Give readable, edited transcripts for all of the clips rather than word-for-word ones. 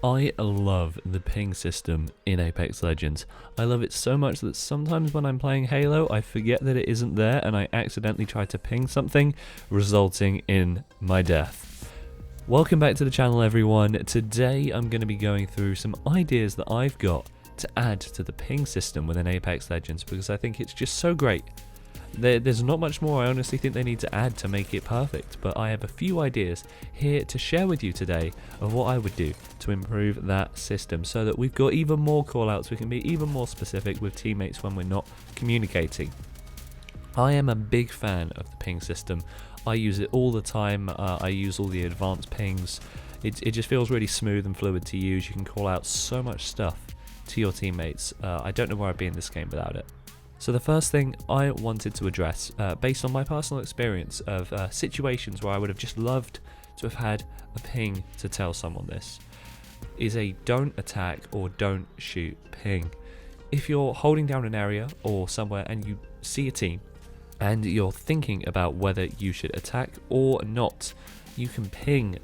I love the ping system in Apex Legends. I love it so much that sometimes when I'm playing Halo, I forget that it isn't there and I accidentally try to ping something, resulting in my death. Welcome back to the channel, everyone. Today I'm going to be going through some ideas that I've got to add to the ping system within Apex Legends because I think it's just so great. There's not much more I honestly think they need to add to make it perfect, but I have a few ideas here to share with you today of what I would do to improve that system so that we've got even more callouts, we can be even more specific with teammates when we're not communicating. I am a big fan of the ping system. I use it all the time. I use all the advanced pings. It just feels really smooth and fluid to use. You can call out so much stuff to your teammates. I don't know where I'd be in this game without it. So the first thing I wanted to address, based on my personal experience of situations where I would have just loved to have had a ping to tell someone this, is a don't attack or don't shoot ping. If you're holding down an area or somewhere and you see a team and you're thinking about whether you should attack or not, you can ping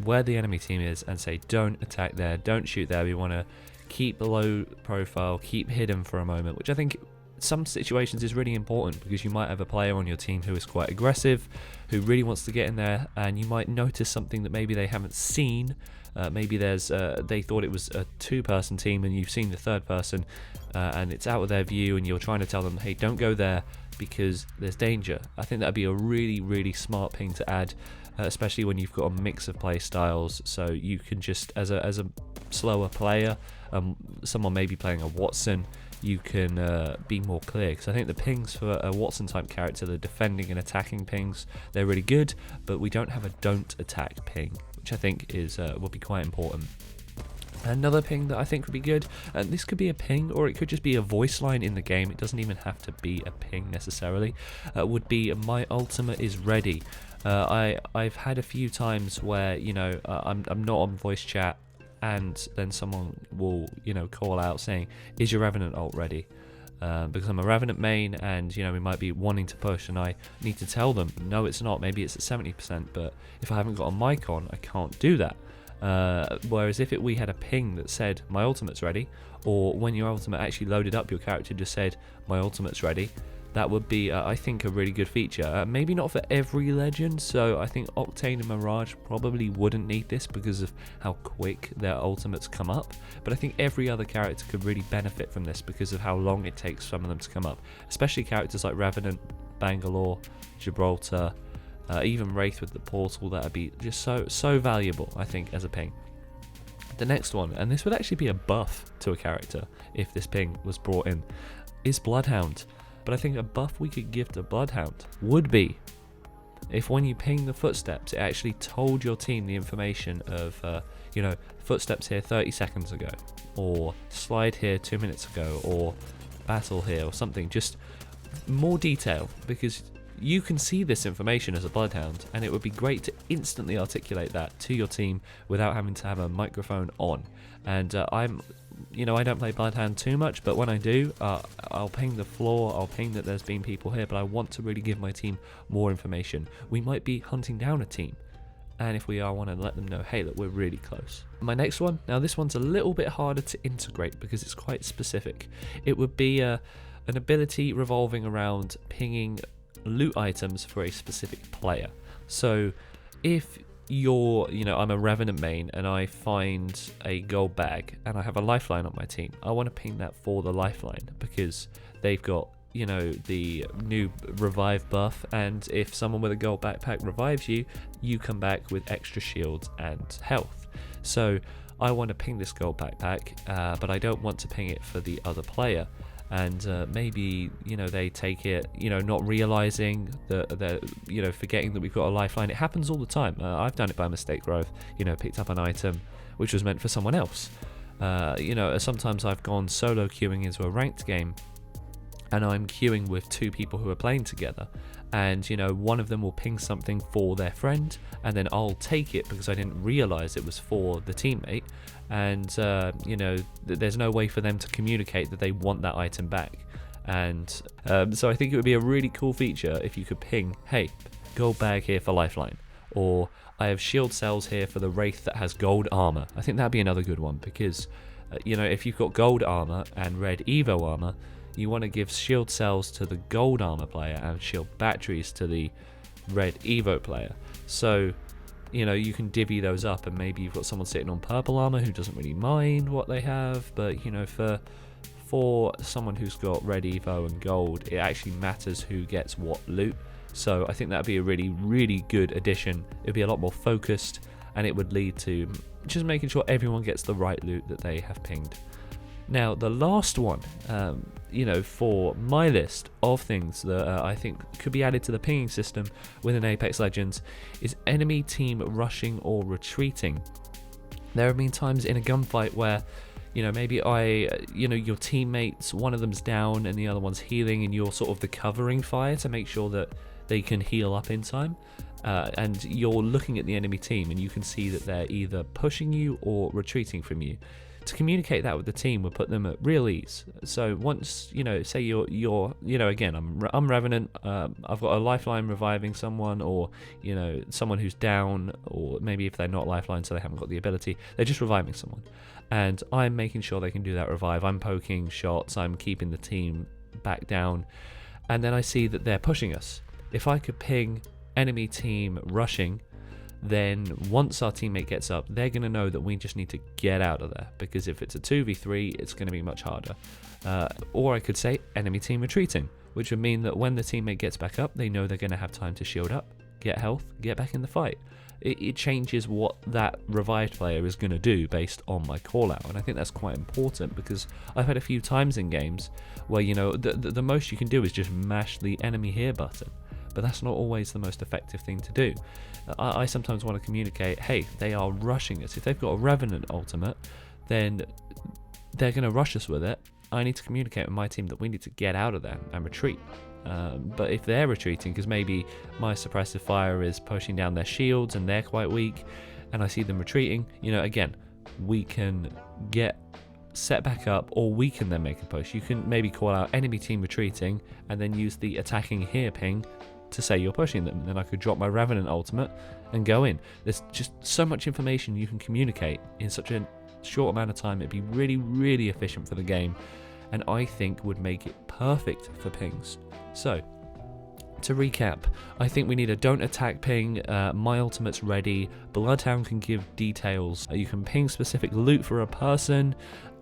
where the enemy team is and say don't attack there, don't shoot there, we want to keep low profile, keep hidden for a moment, which I think some situations is really important because you might have a player on your team who is quite aggressive, who really wants to get in there, and you might notice something that maybe they haven't seen. Maybe there's they thought it was a two-person team and you've seen the third person and it's out of their view and you're trying to tell them, hey, don't go there because there's danger. I think that'd be a really smart ping to add, especially when you've got a mix of play styles, so you can just, as a slower player, someone maybe playing a Watson, you can be more clear, because I think the pings for a Watson type character, the defending and attacking pings, they're really good, but we don't have a don't attack ping, which I think is will be quite important. Another ping that I think would be good, and this could be a ping or it could just be a voice line in the game, it doesn't even have to be a ping necessarily, would be my ultimate is ready. I've had a few times where, you know, I'm not on voice chat and then someone will, you know, call out saying, is your Revenant ult ready? Because I'm a Revenant main and, you know, we might be wanting to push and I need to tell them, no it's not, maybe it's at 70%, but if I haven't got a mic on, I can't do that. Whereas if we had a ping that said, my ultimate's ready, or when your ultimate actually loaded up, your character just said, my ultimate's ready, that would be, I think, a really good feature. Maybe not for every legend, so I think Octane and Mirage probably wouldn't need this because of how quick their ultimates come up, but I think every other character could really benefit from this because of how long it takes some of them to come up, especially characters like Revenant, Bangalore, Gibraltar, even Wraith with the portal. That would be just so valuable, I think, as a ping. The next one, and this would actually be a buff to a character if this ping was brought in, is Bloodhound. But I think a buff we could give to Bloodhound would be if when you ping the footsteps, it actually told your team the information of, you know, footsteps here 30 seconds ago, or slide here 2 minutes ago, or battle here, or something. Just more detail, because you can see this information as a Bloodhound, and it would be great to instantly articulate that to your team without having to have a microphone on. And you know, I don't play Bloodhound too much, but when I do, I'll ping the floor, I'll ping that there's been people here, but I want to really give my team more information. We might be hunting down a team, and if we are, I want to let them know, hey, look, we're really close. My next one, now this one's a little bit harder to integrate because it's quite specific. It would be an ability revolving around pinging loot items for a specific player. So if you're, you know, I'm a Revenant main and I find a gold bag and I have a lifeline on my team, I want to ping that for the lifeline because they've got, you know, the new revive buff, and if someone with a gold backpack revives you, you come back with extra shields and health. So I want to ping this gold backpack, but I don't want to ping it for the other player. And maybe, you know, they take it, you know, not realizing that they're, you know, forgetting that we've got a lifeline. It happens all the time. I've done it by mistake where I've, you know, picked up an item which was meant for someone else. You know, sometimes I've gone solo queuing into a ranked game and I'm queuing with two people who are playing together, and, you know, one of them will ping something for their friend and then I'll take it because I didn't realize it was for the teammate, and you know, there's no way for them to communicate that they want that item back. And so I think it would be a really cool feature if you could ping, hey, gold bag here for lifeline, or I have shield cells here for the Wraith that has gold armor. I think that'd be another good one because, if you've got gold armor and red Evo armor, you want to give shield cells to the gold armor player and shield batteries to the red Evo player. So, you can divvy those up, and maybe you've got someone sitting on purple armor who doesn't really mind what they have, but for someone who's got red Evo and gold, it actually matters who gets what loot. So I think that'd be a really, really good addition. It'd be a lot more focused, and it would lead to just making sure everyone gets the right loot that they have pinged. Now, the last one, for my list of things that I think could be added to the pinging system within Apex Legends is enemy team rushing or retreating. There have been times in a gunfight where, maybe your teammates, one of them's down and the other one's healing, and you're sort of the covering fire to make sure that they can heal up in time. And you're looking at the enemy team and you can see that they're either pushing you or retreating from you. To communicate that with the team would put them at real ease. So once, say you're again, I'm Revenant, I've got a lifeline reviving someone, or, someone who's down, or maybe if they're not lifeline so they haven't got the ability, they're just reviving someone. And I'm making sure they can do that revive. I'm poking shots, I'm keeping the team back down, and then I see that they're pushing us. If I could ping enemy team rushing, then once our teammate gets up, they're going to know that we just need to get out of there, because if it's a 2v3, it's going to be much harder. Or I could say enemy team retreating, which would mean that when the teammate gets back up, they know they're going to have time to shield up, get health, get back in the fight. It changes what that revived player is going to do based on my call out, and I think that's quite important, because I've had a few times in games where the most you can do is just mash the enemy here button, but that's not always the most effective thing to do. I sometimes want to communicate, hey, they are rushing us. If they've got a Revenant ultimate, then they're going to rush us with it. I need to communicate with my team that we need to get out of there and retreat. But if they're retreating, because maybe my suppressive fire is pushing down their shields and they're quite weak, and I see them retreating, again, we can get set back up, or we can then make a push. You can maybe call out enemy team retreating and then use the attacking here ping to say you're pushing them. Then I could drop my Revenant ultimate and go in. There's just so much information you can communicate in such a short amount of time. It'd be really, really efficient for the game, and I think would make it perfect for pings. So, to recap, I think we need a don't attack ping, my ultimate's ready, Bloodhound can give details, you can ping specific loot for a person,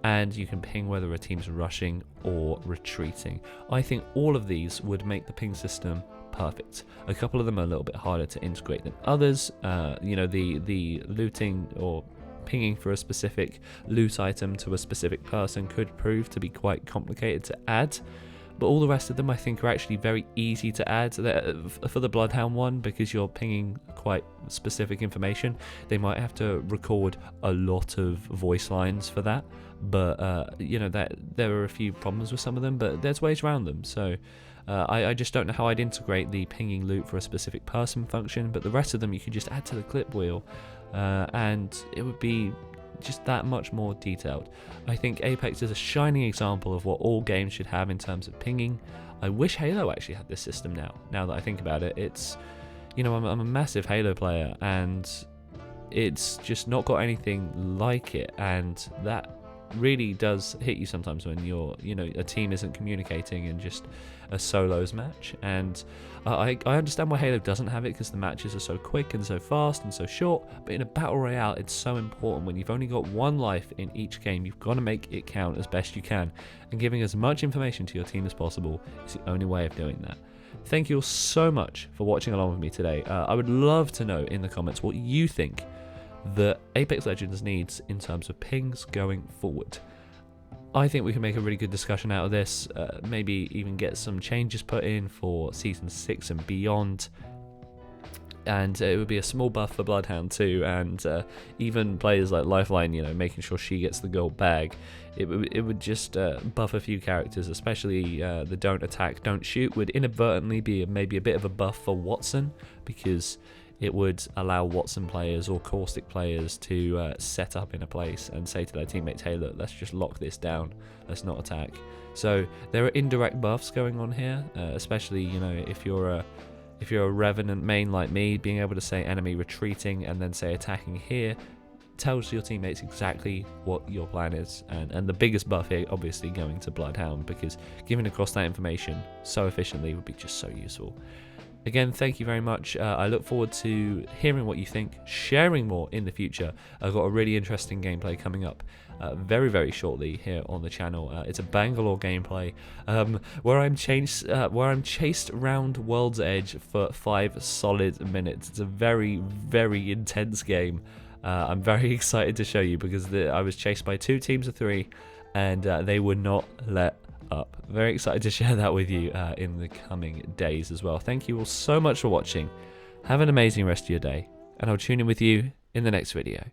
and you can ping whether a team's rushing or retreating. I think all of these would make the ping system perfect. A couple of them are a little bit harder to integrate than others. The looting or pinging for a specific loot item to a specific person could prove to be quite complicated to add. But all the rest of them I think are actually very easy to add. For the Bloodhound one, because you're pinging quite specific information, they might have to record a lot of voice lines for that. But that there are a few problems with some of them, but there's ways around them. So I just don't know how I'd integrate the pinging loot for a specific person function, but the rest of them you could just add to the clip wheel, and it would be just that much more detailed. I think Apex is a shining example of what all games should have in terms of pinging. I wish Halo actually had this system now that I think about it. It's, I'm a massive Halo player, and it's just not got anything like it, and that really does hit you sometimes when a team isn't communicating and just a solos match. And I understand why Halo doesn't have it, because the matches are so quick and so fast and so short, but in a battle royale it's so important. When you've only got one life in each game, you've got to make it count as best you can, and giving as much information to your team as possible is the only way of doing that. Thank you all so much for watching along with me today. I would love to know in the comments what you think that Apex Legends needs in terms of pings going forward. I think we can make a really good discussion out of this, maybe even get some changes put in for Season 6 and beyond. And it would be a small buff for Bloodhound too, and even players like Lifeline, making sure she gets the gold bag. It would just buff a few characters, especially the don't attack, don't shoot would inadvertently be maybe a bit of a buff for Watson, because it would allow Watson players or Caustic players to set up in a place and say to their teammates, hey look, let's just lock this down, let's not attack. So there are indirect buffs going on here, especially if you're If you're a Revenant main like me, being able to say enemy retreating and then say attacking here tells your teammates exactly what your plan is. And the biggest buff here, obviously, going to Bloodhound, because giving across that information so efficiently would be just so useful. Again, thank you very much. I look forward to hearing what you think, sharing more in the future. I've got a really interesting gameplay coming up very, very shortly here on the channel. It's a Bangalore gameplay where I'm chased around World's Edge for 5 solid minutes. It's a very, very intense game. I'm very excited to show you, because I was chased by 2 teams of 3, and they would not let up. Very excited to share that with you in the coming days as well. Thank you all so much for watching. Have an amazing rest of your day, and I'll tune in with you in the next video.